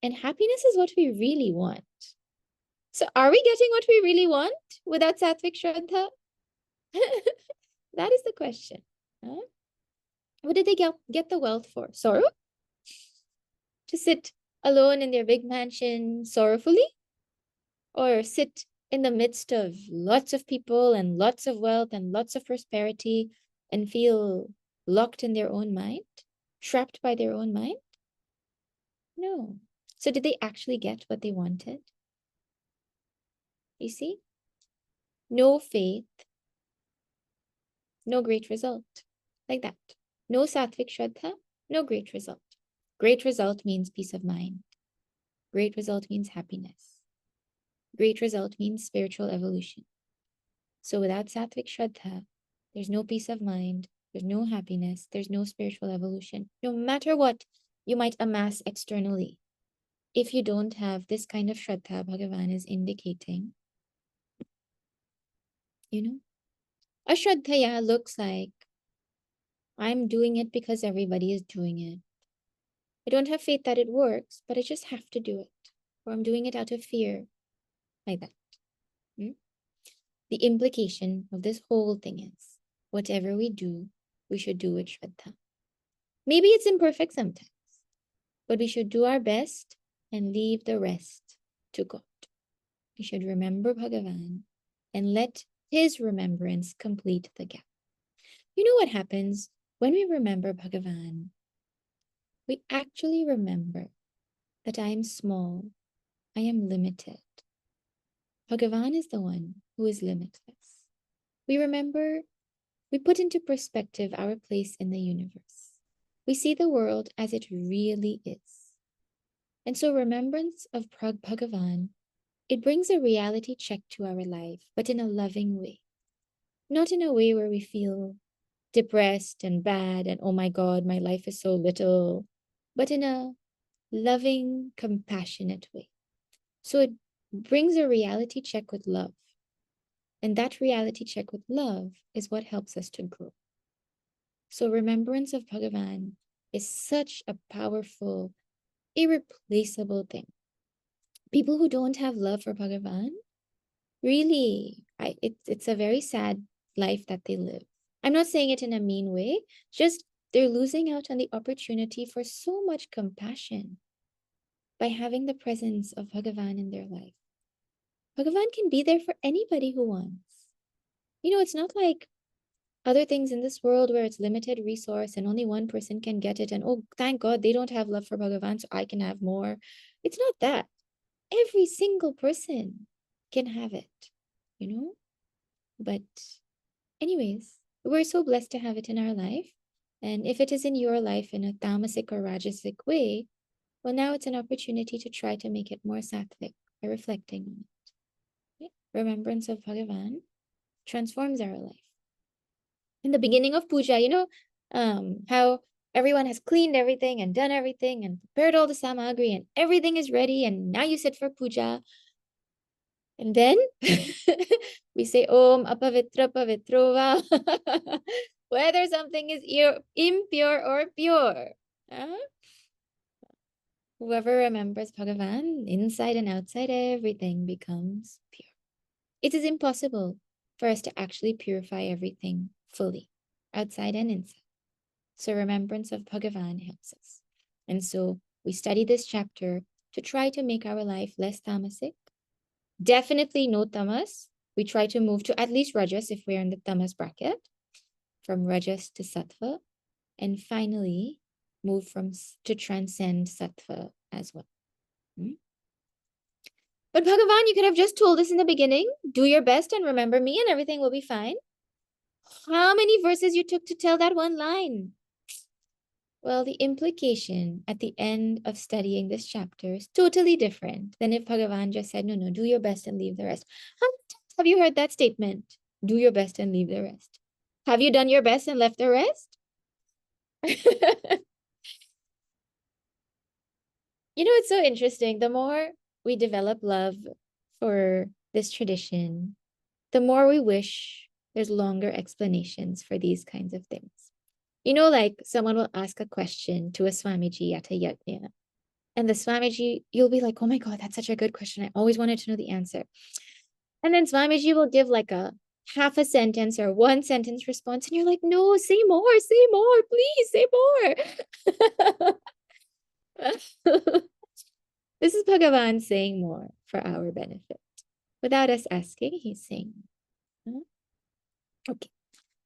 And happiness is what we really want. So are we getting what we really want without sattvic shraddha? That is the question. What did they get the wealth for? Sorrow? To sit alone in their big mansion sorrowfully, or sit in the midst of lots of people and lots of wealth and lots of prosperity and feel locked in their own mind, trapped by their own mind? No. So did they actually get what they wanted? You see? No faith, no great result. Like that. No sattvic shraddha, no great result. Great result means peace of mind. Great result means happiness. Great result means spiritual evolution. So without sattvic shraddha, there's no peace of mind, there's no happiness, there's no spiritual evolution. No matter what you might amass externally, if you don't have this kind of shraddha, Bhagavan is indicating, a shraddhaya looks like, I'm doing it because everybody is doing it. I don't have faith that it works, but I just have to do it. Or I'm doing it out of fear, like that. The implication of this whole thing is, whatever we do, we should do with shraddha. Maybe it's imperfect sometimes, but we should do our best and leave the rest to God. We should remember Bhagavan and let his remembrance complete the gap. You know what happens when we remember Bhagavan? We actually remember that I am small, I am limited. Bhagavan is the one who is limitless. We remember, we put into perspective our place in the universe. We see the world as it really is. And so remembrance of Bhagavan, it brings a reality check to our life, but in a loving way. Not in a way where we feel depressed and bad and, oh my God, my life is so little, but in a loving, compassionate way. So it brings a reality check with love. And that reality check with love is what helps us to grow. So remembrance of Bhagavan is such a powerful, irreplaceable thing. People who don't have love for Bhagavan, really, it's a very sad life that they live. I'm not saying it in a mean way, just they're losing out on the opportunity for so much compassion by having the presence of Bhagavan in their life. Bhagavan can be there for anybody who wants. It's not like other things in this world where it's limited resource and only one person can get it. And oh, thank God they don't have love for Bhagavan, so I can have more. It's not that. Every single person can have it, But anyways, we're so blessed to have it in our life. And if it is in your life in a tamasic or rajasic way, well, now it's an opportunity to try to make it more sattvic by reflecting on it. Okay? Remembrance of Bhagavan transforms our life. In the beginning of puja, how everyone has cleaned everything and done everything and prepared all the samagri and everything is ready, and now you sit for puja. And then we say Om Apavitra Pavitrova, whether something is impure or pure. Whoever remembers Bhagavan, inside and outside, everything becomes pure. It is impossible for us to actually purify everything fully, outside and inside. So remembrance of Bhagavan helps us. And so we study this chapter to try to make our life less tamasic. Definitely no tamas. We try to move to at least rajas if we're in the tamas bracket, from rajas to sattva, and finally move to transcend sattva as well. But Bhagavan, you could have just told us in the beginning, do your best and remember me and everything will be fine. How many verses you took to tell that one line? Well, the implication at the end of studying this chapter is totally different than if Bhagavan just said, no, do your best and leave the rest. How many times have you heard that statement? Do your best and leave the rest. Have you done your best and left the rest? It's so interesting. The more we develop love for this tradition, the more we wish there's longer explanations for these kinds of things. Like someone will ask a question to a Swamiji at a yajna, and the Swamiji, you'll be like, oh my God, that's such a good question. I always wanted to know the answer. And then Swamiji will give like a half a sentence or one sentence response, and you're like, no, say more, please say more. This is Bhagavan saying more for our benefit. Without us asking, he's saying. Okay.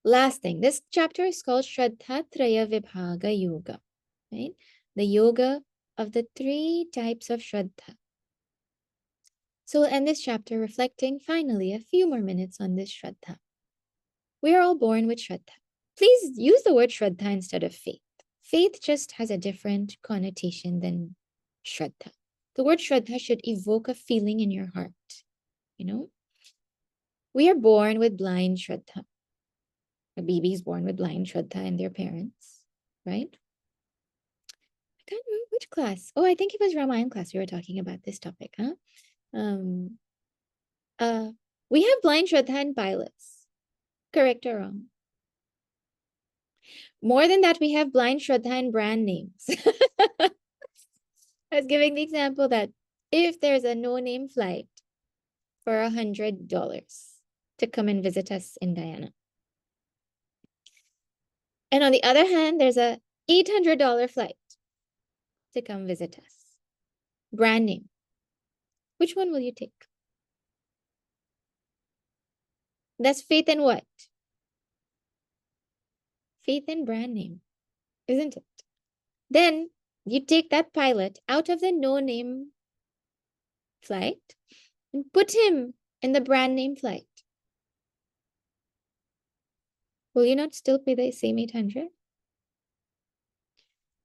Last thing. This chapter is called Shraddha Traya Vibhaga Yoga. Right? The yoga of the 3 types of Shraddha. So we'll end this chapter reflecting finally a few more minutes on this Shraddha. We are all born with Shraddha. Please use the word Shraddha instead of faith. Faith just has a different connotation than Shraddha. The word Shraddha should evoke a feeling in your heart. You know, we are born with blind Shraddha. A baby is born with blind Shraddha in their parents, right? I can't remember which class. Oh, I think it was Ramayana class we were talking about this topic, huh? We have blind Shraddha in pilots. Correct or wrong? More than that, we have blind Shraddha in brand names. I was giving the example that if there's a no-name flight for $100 to come and visit us in Diana, and on the other hand, there's a $800 flight to come visit us, brand name, which one will you take? That's faith in what? Faith in brand name, isn't it? Then you take that pilot out of the no-name flight and put him in the brand name flight. Will you not still pay the same 800?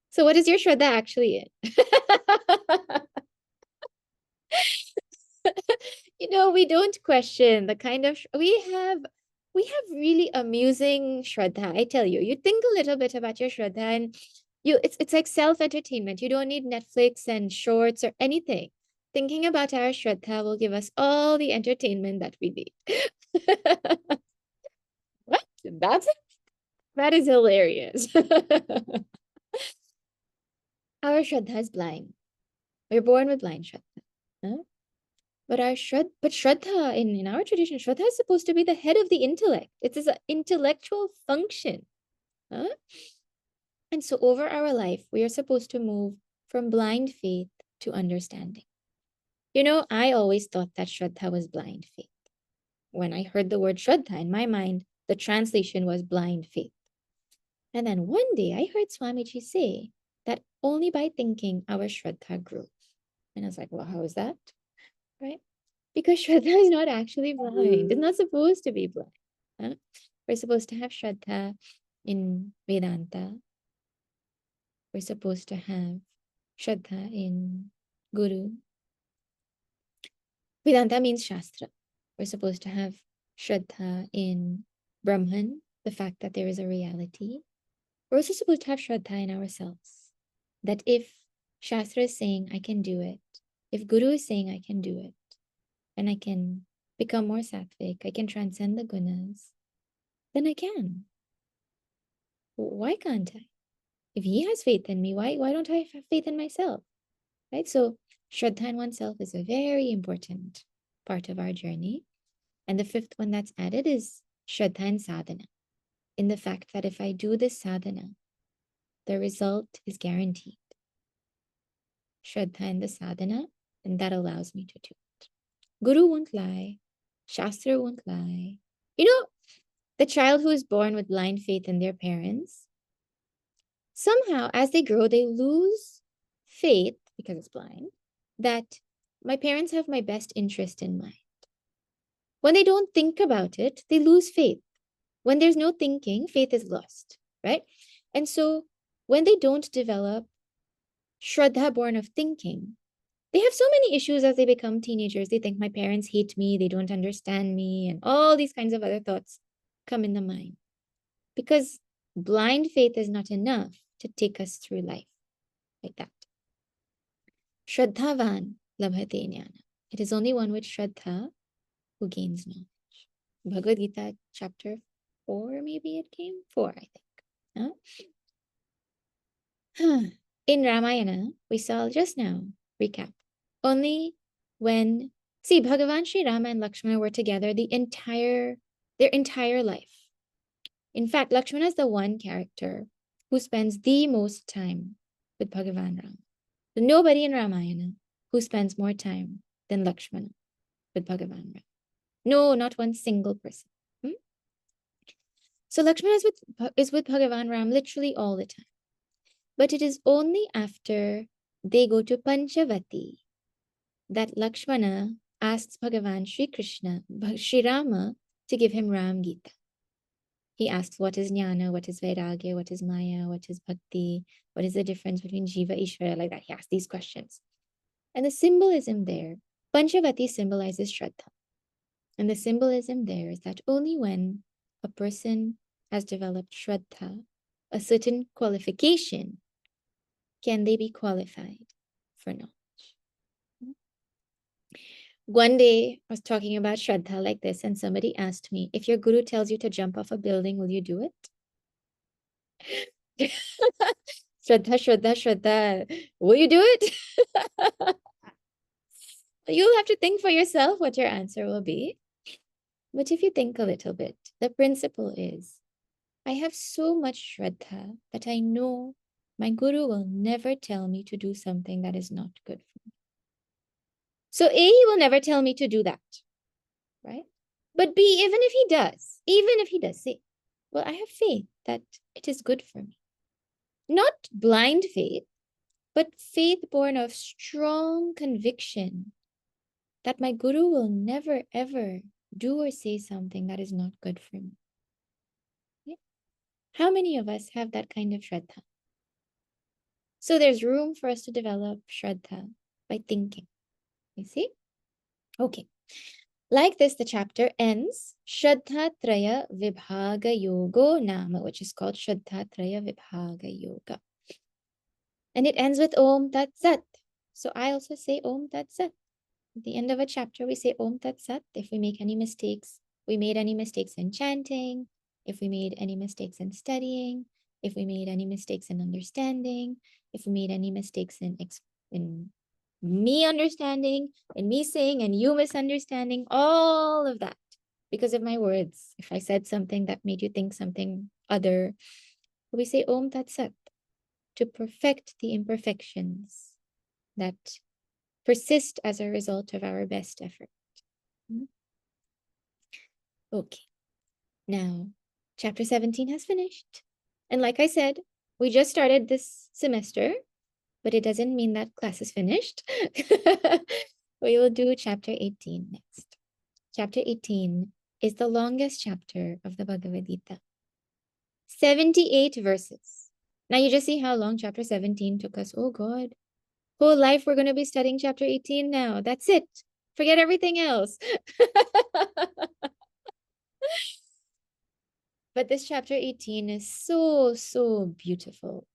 So what is your Shraddha actually in? We don't question the kind of we have really amusing Shraddha. I tell you, you think a little bit about your Shraddha and it's like self-entertainment. You don't need Netflix and shorts or anything. Thinking about our Shraddha will give us all the entertainment that we need. What? That is hilarious. Our Shraddha is blind. We're born with blind Shraddha. Huh? But Shraddha, in our tradition, Shraddha is supposed to be the head of the intellect. It's an intellectual function. Huh? And so over our life, we are supposed to move from blind faith to understanding. I always thought that Shraddha was blind faith. When I heard the word Shraddha, in my mind, the translation was blind faith. And then one day I heard Swamiji say that only by thinking our Shraddha grew. And I was like, well, how is that? Right? Because Shraddha is not actually blind. It's not supposed to be blind. Huh? We're supposed to have Shraddha in Vedanta. We're supposed to have Shraddha in Guru. Vedanta means Shastra. We're supposed to have Shraddha in Brahman, the fact that there is a reality. We're also supposed to have Shraddha in ourselves. That if Shastra is saying, I can do it, if Guru is saying, I can do it, and I can become more sattvic, I can transcend the gunas, then I can. Why can't I? If he has faith in me, why don't I have faith in myself? Right? So Shraddha in oneself is a very important part of our journey. And the 5th one that's added is Shraddha in sadhana. In the fact that if I do this sadhana, the result is guaranteed. Shraddha in the sadhana, and that allows me to do it. Guru won't lie. Shastra won't lie. The child who is born with blind faith in their parents, somehow as they grow, they lose faith, because it's blind, that my parents have my best interest in mind. When they don't think about it, they lose faith. When there's no thinking, faith is lost, right? And so when they don't develop Shraddha born of thinking, they have so many issues as they become teenagers. They think my parents hate me, they don't understand me, and all these kinds of other thoughts come in the mind. Because blind faith is not enough to take us through life like that. Shraddhavan labhate jnana. It is only one with Shraddha who gains knowledge. Bhagavad Gita chapter 4, maybe it came? 4, I think. Huh? In Ramayana, we saw just now, recap, only when, Bhagavan Sri Rama and Lakshmana were together their entire life. In fact, Lakshmana is the one character who spends the most time with Bhagavan Rama. So nobody in Ramayana who spends more time than Lakshmana with Bhagavan Ram? No, not one single person. So Lakshmana is with Bhagavan Ram literally all the time. But it is only after they go to Panchavati that Lakshmana asks Bhagavan Sri Krishna, Sri Rama, to give him Ram Gita. He asks, what is jnana, what is vairagya, what is maya, what is bhakti, what is the difference between jiva, ishvara, like that. He asks these questions. And the symbolism there, Panchavati symbolizes Shraddha. And the symbolism there is that only when a person has developed Shraddha, a certain qualification, can they be qualified for knowledge. One day I was talking about Shraddha like this, and somebody asked me, if your guru tells you to jump off a building, will you do it? Shraddha, Shraddha, Shraddha. Will you do it? You'll have to think for yourself what your answer will be. But if you think a little bit, the principle is, I have so much Shraddha that I know my guru will never tell me to do something that is not good for me. So A, he will never tell me to do that, right? But B, even if he does, say, well, I have faith that it is good for me. Not blind faith, but faith born of strong conviction that my guru will never, ever do or say something that is not good for me. Yeah. How many of us have that kind of Shraddha? So there's room for us to develop Shraddha by thinking. You see? Okay. Like this, the chapter ends, Shraddha Traya Vibhaga Yogo Nama, which is called Shraddha Traya Vibhaga Yoga. And it ends with Om Tat Sat. So I also say Om Tat Sat. At the end of a chapter, we say Om Tat Sat. If we make any mistakes, we made any mistakes in chanting, if we made any mistakes in studying, if we made any mistakes in understanding, if we made any mistakes in me understanding and me saying and you misunderstanding, all of that because of my words. If I said something that made you think something other, we say Om Tat Sat to perfect the imperfections that persist as a result of our best effort. Okay, now chapter 17 has finished. And like I said, we just started this semester, but it doesn't mean that class is finished. We will do chapter 18 next. Chapter 18 is the longest chapter of the Bhagavad Gita. 78 verses. Now you just see how long chapter 17 took us. Oh God, whole life we're going to be studying chapter 18 now. That's it. Forget everything else. But this chapter 18 is so, so beautiful.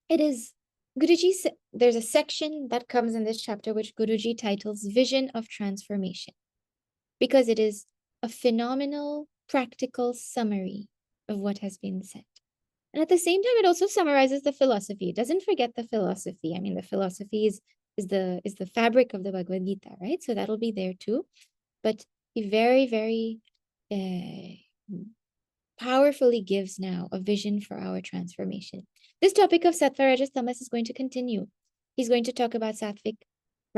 It is, Guruji, there's a section that comes in this chapter which Guruji titles Vision of Transformation, because it is a phenomenal, practical summary of what has been said. And at the same time, it also summarizes the philosophy. It doesn't forget the philosophy. I mean, the philosophy is the fabric of the Bhagavad Gita, right? So that'll be there too. But he very, very powerfully gives now a vision for our transformation. This topic of Sattva, Rajas, Tamas is going to continue. He's going to talk about Sattvic,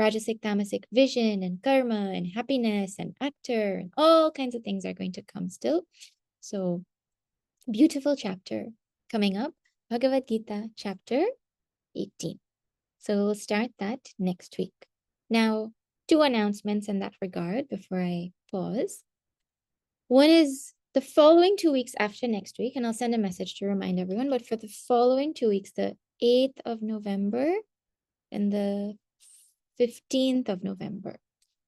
Rajasic, Tamasic vision and karma and happiness and actor and all kinds of things are going to come still. So beautiful chapter coming up, Bhagavad Gita chapter 18. So we'll start that next week. Now, 2 announcements in that regard before I pause. One is the following 2 weeks after next week, and I'll send a message to remind everyone, but for the following 2 weeks, the 8th of November and the 15th of November,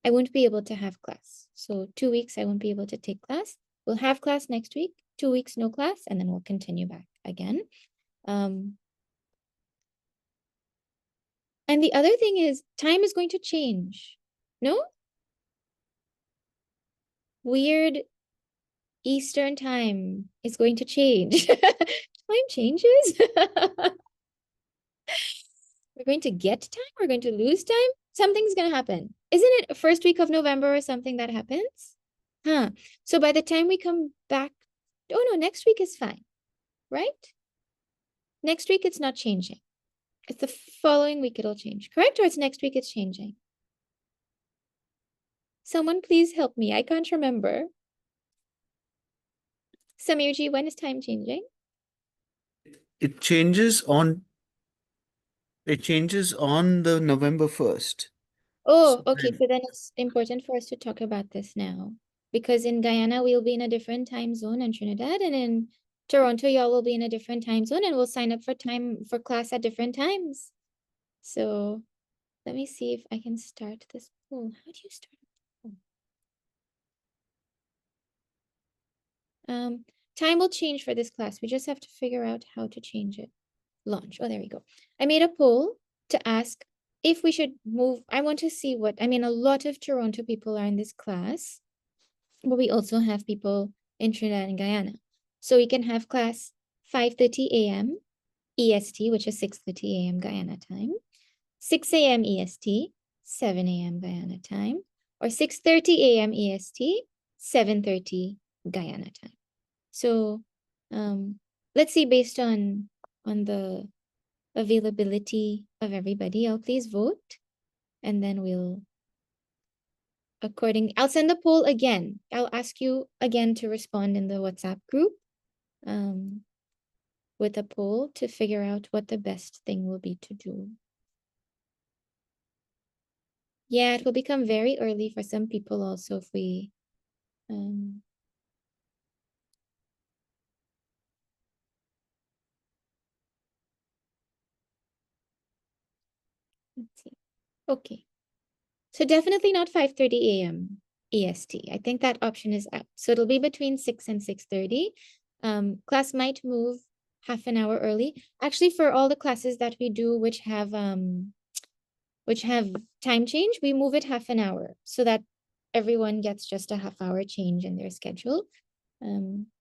I won't be able to have class. So 2 weeks, I won't be able to take class. We'll have class next week, 2 weeks, no class, and then we'll continue back again. And the other thing is time is going to change. No? Weird Eastern time is going to change. Time changes. We're going to get time. We're going to lose time. Something's going to happen. Isn't it first week of November or something that happens? Huh. So by the time we come back, oh no, next week is fine, right? Next week, it's not changing. It's the following week it'll change, correct? Or it's next week it's changing? Someone please help me. I can't remember. Samirji, when is time changing? It changes on the November 1st. Oh, okay. So then it's important for us to talk about this now. Because in Guyana, we'll be in a different time zone, and Trinidad, and in Toronto, y'all will be in a different time zone, and we'll sign up for class at different times. So let me see if I can start this poll. How do you start a poll? Time will change for this class. We just have to figure out how to change it. Launch. Oh, there we go. I made a poll to ask if we should move. I want to see a lot of Toronto people are in this class, but we also have people in Trinidad and Guyana. So we can have class 5:30 a.m. EST, which is 6:30 a.m. Guyana time, 6 a.m. EST, 7 a.m. Guyana time, or 6:30 a.m. EST, 7:30 Guyana time. So let's see, based on the availability of everybody, I'll please vote, and then I'll send the poll again. I'll ask you again to respond in the WhatsApp group with a poll to figure out what the best thing will be to do. Yeah, it will become very early for some people also if we let's see. Okay. So definitely not 5:30 a.m. EST. I think that option is out. So it'll be between 6 and 6:30. Class might move half an hour early. Actually, for all the classes that we do which have time change, we move it half an hour so that everyone gets just a half hour change in their schedule.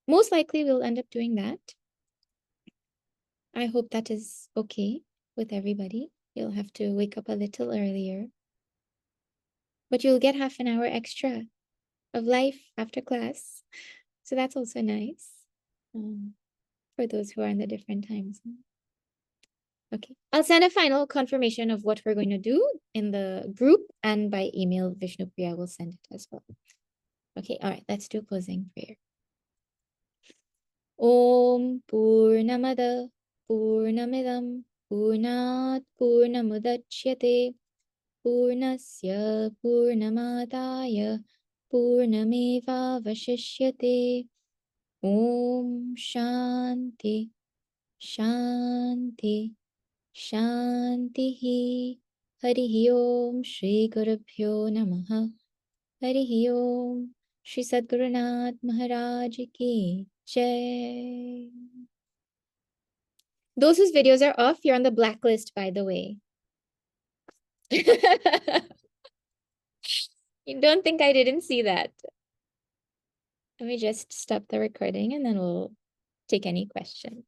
Most likely we'll end up doing that. I hope that is okay with everybody. You'll have to wake up a little earlier, but you'll get half an hour extra of life after class. So that's also nice for those who are in the different time zone. Okay, I'll send a final confirmation of what we're going to do in the group, and by email, Vishnupriya will send it as well. Okay, all right, let's do closing prayer. Om Purnamada Purnamidam Purnat Purnamudachyate Purnasya Purnamadaya Purnameva Vashishyate. Om Shanti Shanti Shantihi. Harihi Om Shri Gurubhyo Namaha. Harihi Om Shri Sadgurunath Maharaj Ki Jai. Those whose videos are off, you're on the blacklist, by the way. You don't think I didn't see that? Let me just stop the recording and then we'll take any questions.